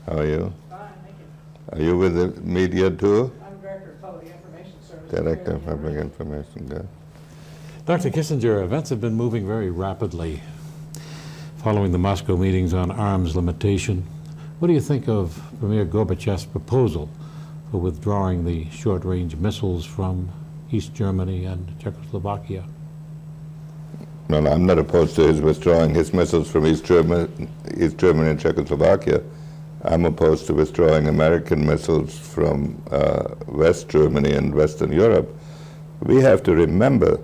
How are you? Fine, thank you. Are you with the media too? I'm Director of Public Information Services. Director of Public Information, good. Dr. Kissinger, events have been moving very rapidly following the Moscow meetings on arms limitation. What do you think of Premier Gorbachev's proposal for withdrawing the short-range missiles from East Germany and Czechoslovakia? Well, I'm not opposed to his withdrawing his missiles from East Germany and Czechoslovakia. I'm opposed to withdrawing American missiles from West Germany and Western Europe. We have to remember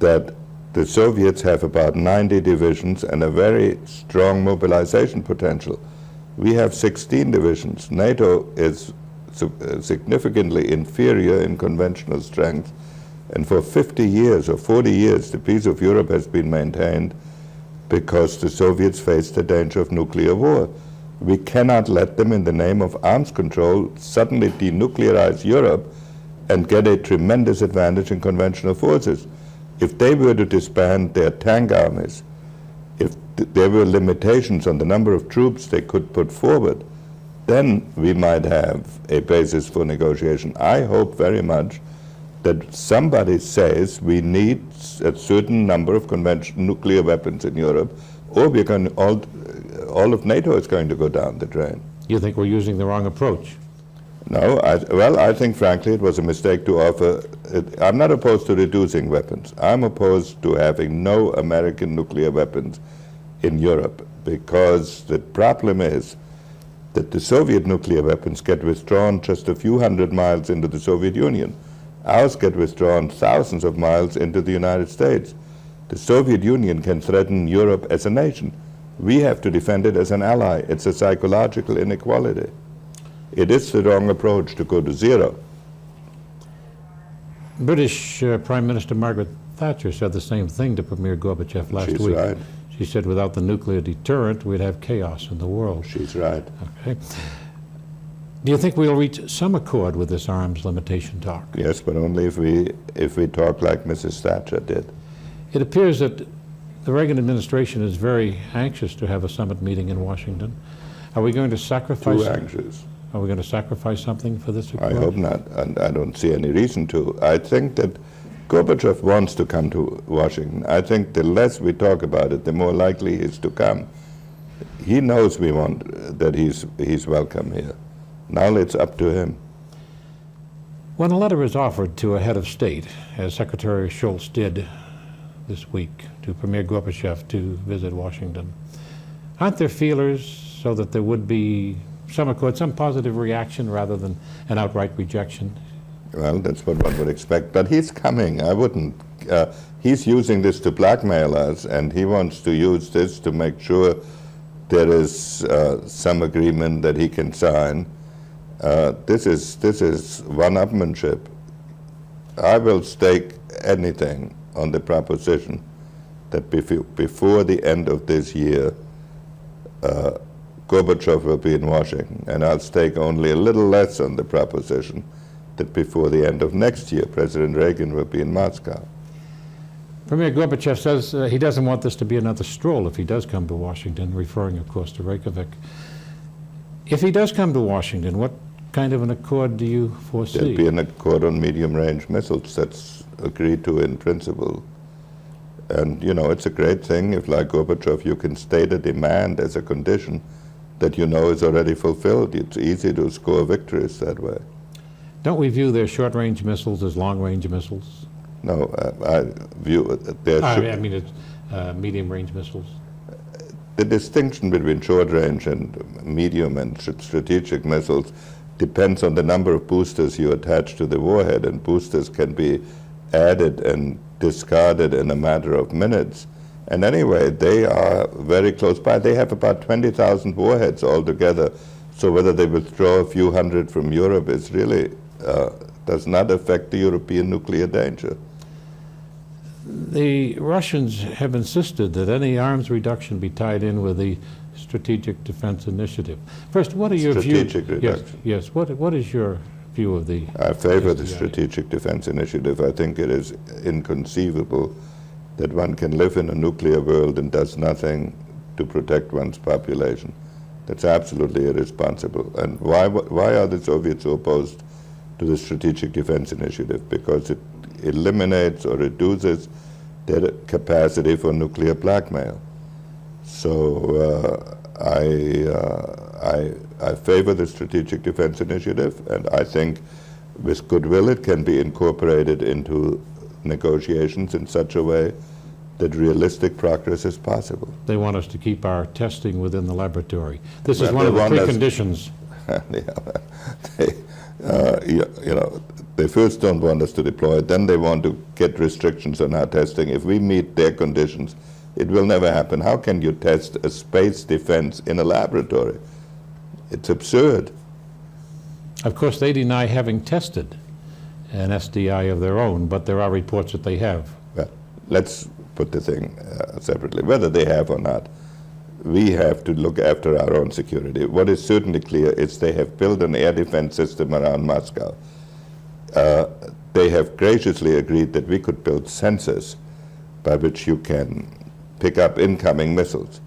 that the Soviets have about 90 divisions and a very strong mobilization potential. We have 16 divisions. NATO is significantly inferior in conventional strength, and for 50 years or 40 years the peace of Europe has been maintained because the Soviets faced the danger of nuclear war. We cannot let them, in the name of arms control, suddenly denuclearize Europe and get a tremendous advantage in conventional forces. If they were to disband their tank armies, if there were limitations on the number of troops they could put forward, then we might have a basis for negotiation. I hope very much that somebody says we need a certain number of conventional nuclear weapons in Europe, or we're going to, all of NATO is going to go down the drain. You think we're using the wrong approach? No, I think frankly it was a mistake to offer. I'm not opposed to reducing weapons. I'm opposed to having no American nuclear weapons in Europe, because the problem is that the Soviet nuclear weapons get withdrawn just a few hundred miles into the Soviet Union. Ours get withdrawn thousands of miles into the United States. The Soviet Union can threaten Europe as a nation. We have to defend it as an ally. It's a psychological inequality. It is the wrong approach to go to zero. British Prime Minister Margaret Thatcher said the same thing to Premier Gorbachev last week. She's right. She said without the nuclear deterrent, we'd have chaos in the world. She's right. Okay. Do you think we'll reach some accord with this arms limitation talk? Yes, but only if we talk like Mrs. Thatcher did. It appears that the Reagan administration is very anxious to have a summit meeting in Washington. Are we going to sacrifice? Too anxious. Are we going to sacrifice something for this accord? I hope not, and I don't see any reason to. I think that Gorbachev wants to come to Washington. I think the less we talk about it, the more likely he is to come. He knows we want that he's welcome here. Now it's up to him. When a letter is offered to a head of state, as Secretary Shultz did this week to Premier Gorbachev to visit Washington, aren't there feelers so that there would be some accord, some positive reaction rather than an outright rejection? Well, that's what one would expect. But he's coming. I wouldn't. He's using this to blackmail us, and he wants to use this to make sure there is some agreement that he can sign. This is one-upmanship. I will stake anything on the proposition that before the end of this year, Gorbachev will be in Washington, and I'll stake only a little less on the proposition that before the end of next year, President Reagan will be in Moscow. Premier Gorbachev says he doesn't want this to be another stroll if he does come to Washington, referring, of course, to Reykjavik. If he does come to Washington, what kind of an accord do you foresee? There'll be an accord on medium-range missiles that's agreed to in principle. And, you know, it's a great thing if, like Gorbachev, you can state a demand as a condition that you know is already fulfilled. It's easy to score victories that way. Don't we view their short-range missiles as long-range missiles? No, I view their... I mean, it's medium-range missiles. The distinction between short-range and medium and strategic missiles depends on the number of boosters you attach to the warhead, and boosters can be added and discarded in a matter of minutes. And anyway, they are very close by. They have about 20,000 warheads altogether, so whether they withdraw a few hundred from Europe is really does not affect the European nuclear danger. The Russians have insisted that any arms reduction be tied in with the Strategic Defense Initiative. First, what are your views? Strategic reduction. Yes. What is your view of the? I favor the SDI? Strategic Defense Initiative. I think it is inconceivable that one can live in a nuclear world and does nothing to protect one's population. That's absolutely irresponsible. And why are the Soviets so opposed to the Strategic Defense Initiative? Because it eliminates or reduces their capacity for nuclear blackmail. So I favor the Strategic Defense Initiative, and I think with goodwill it can be incorporated into negotiations in such a way that realistic progress is possible. They want us to keep our testing within the laboratory. This is Well, one of the they want us- preconditions. They first don't want us to deploy it, then they want to get restrictions on our testing. If we meet their conditions, it will never happen. How can you test a space defense in a laboratory? It's absurd. Of course, they deny having tested an SDI of their own, but there are reports that they have. Well, let's put the thing separately. Whether they have or not, we have to look after our own security. What is certainly clear is they have built an air defense system around Moscow. They have graciously agreed that we could build sensors by which you can pick up incoming missiles.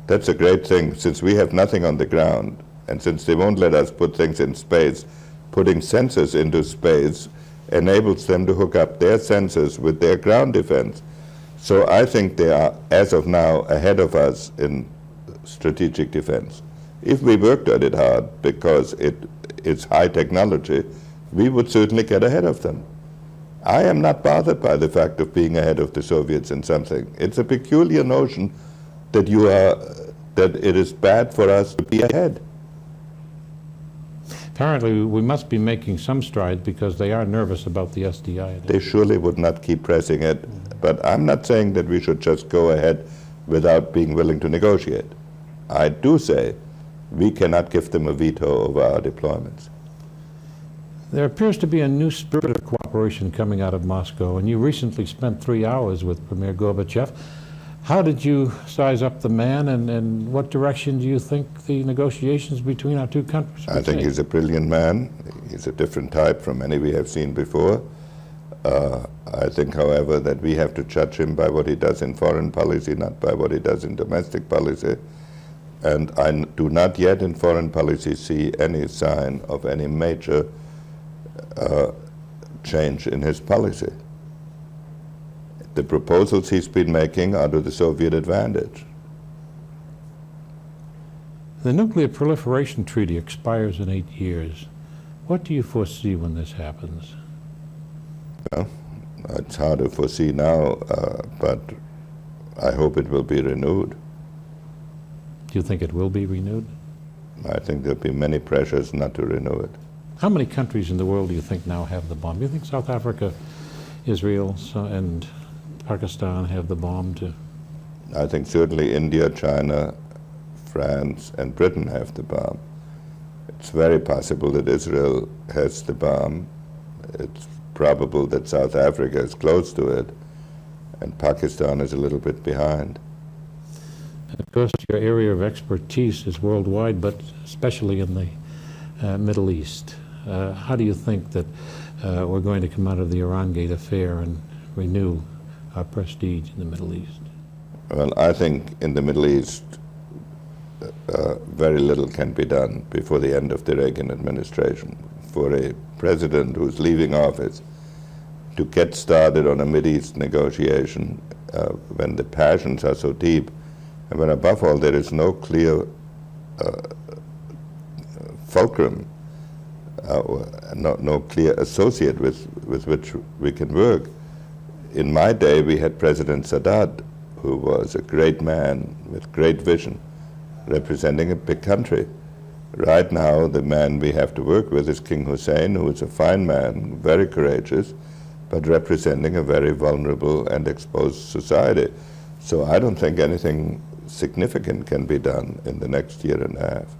That's a great thing. Since we have nothing on the ground, and since they won't let us put things in space, putting sensors into space enables them to hook up their sensors with their ground defense. So I think they are, as of now, ahead of us in strategic defense. If we worked at it hard, because it's high technology, we would certainly get ahead of them. I am not bothered by the fact of being ahead of the Soviets in something. It's a peculiar notion that that it is bad for us to be ahead. Apparently, we must be making some strides because they are nervous about the SDI. They surely would not keep pressing it, but I'm not saying that we should just go ahead without being willing to negotiate. I do say we cannot give them a veto over our deployments. There appears to be a new spirit of cooperation coming out of Moscow, and you recently spent 3 hours with Premier Gorbachev. How did you size up the man, and what direction do you think the negotiations between our two countries would I think take? he's a brilliant man. He's a different type from any we have seen before. I think, however, that we have to judge him by what he does in foreign policy, not by what he does in domestic policy. And I do not yet in foreign policy see any sign of any major change in his policy. The proposals he's been making are to the Soviet advantage. The Nuclear Proliferation Treaty expires in 8 years. What do you foresee when this happens? Well, it's hard to foresee now, but I hope it will be renewed. Do you think it will be renewed? I think there'll be many pressures not to renew it. How many countries in the world do you think now have the bomb? Do you think South Africa, Israel, and Pakistan have the bomb too? I think certainly India, China, France, and Britain have the bomb. It's very possible that Israel has the bomb. It's probable that South Africa is close to it, and Pakistan is a little bit behind. And of course, your area of expertise is worldwide, but especially in the Middle East. How do you think that we're going to come out of the Irangate affair and renew our prestige in the Middle East? Well, I think in the Middle East, very little can be done before the end of the Reagan administration. For a president who's leaving office to get started on a Mideast negotiation when the passions are so deep, and when above all there is no clear fulcrum, no clear associate with which we can work. In my day, we had President Sadat, who was a great man with great vision, representing a big country. Right now, the man we have to work with is King Hussein, who is a fine man, very courageous, but representing a very vulnerable and exposed society. So I don't think anything significant can be done in the next year and a half.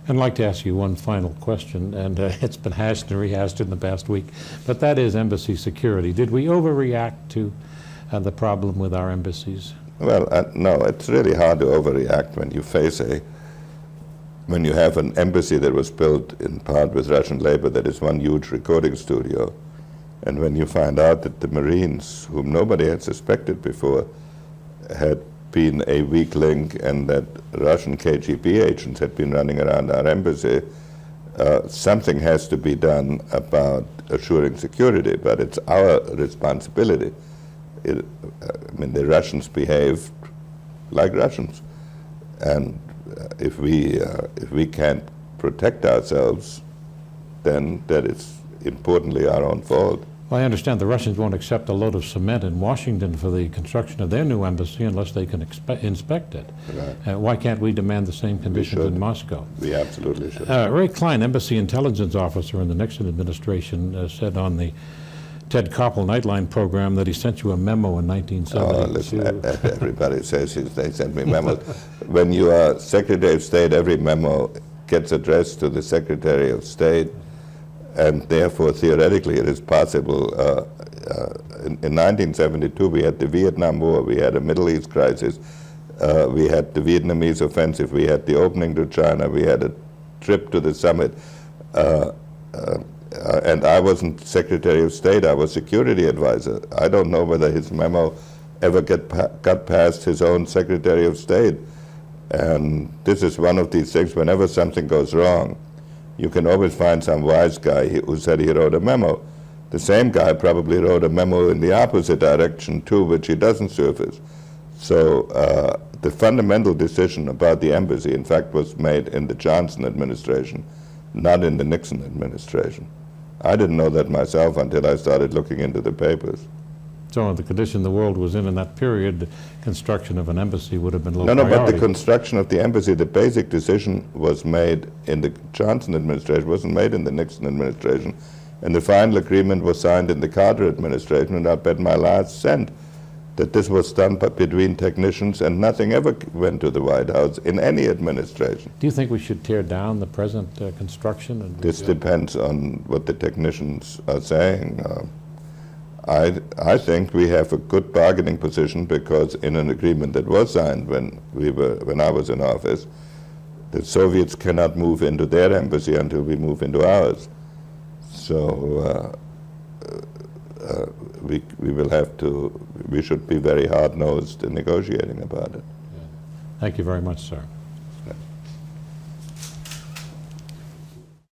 I'd like to ask you one final question, and it's been hashed and rehashed in the past week, but that is embassy security. Did we overreact to the problem with our embassies? Well, no, it's really hard to overreact when you when you have an embassy that was built in part with Russian labor that is one huge recording studio, and when you find out that the Marines, whom nobody had suspected before, had been a weak link and that Russian KGB agents had been running around our embassy, something has to be done about assuring security, but it's our responsibility. I mean, the Russians behaved like Russians, and if we can't protect ourselves, then that is importantly our own fault. Well, I understand the Russians won't accept a load of cement in Washington for the construction of their new embassy unless they can inspect it. Right. Why can't we demand the same conditions in Moscow? We absolutely should. Ray Klein, embassy intelligence officer in the Nixon administration, said on the Ted Koppel Nightline program that he sent you a memo in 1972. Oh, listen, everybody says they sent me memos. When you are Secretary of State, every memo gets addressed to the Secretary of State, and therefore, theoretically, it is possible. In 1972, we had the Vietnam War, we had a Middle East crisis, we had the Vietnamese offensive, we had the opening to China, we had a trip to the summit, and I wasn't Secretary of State, I was security advisor. I don't know whether his memo ever got past his own Secretary of State. And this is one of these things, whenever something goes wrong, you can always find some wise guy who said he wrote a memo. The same guy probably wrote a memo in the opposite direction too, which he doesn't surface. So the fundamental decision about the embassy, in fact, was made in the Johnson administration, not in the Nixon administration. I didn't know that myself until I started looking into the papers. So in the condition the world was in that period, the construction of an embassy would have been low No, priority. but the construction of the embassy, the basic decision was made in the Johnson administration, wasn't made in the Nixon administration. And the final agreement was signed in the Carter administration, and I bet my last cent that this was done between technicians and nothing ever went to the White House in any administration. Do you think we should tear down the present construction? And This depends on what the technicians are saying. I think we have a good bargaining position because in an agreement that was signed when I was in office, the Soviets cannot move into their embassy until we move into ours. So we should be very hard-nosed in negotiating about it. Thank you very much, sir.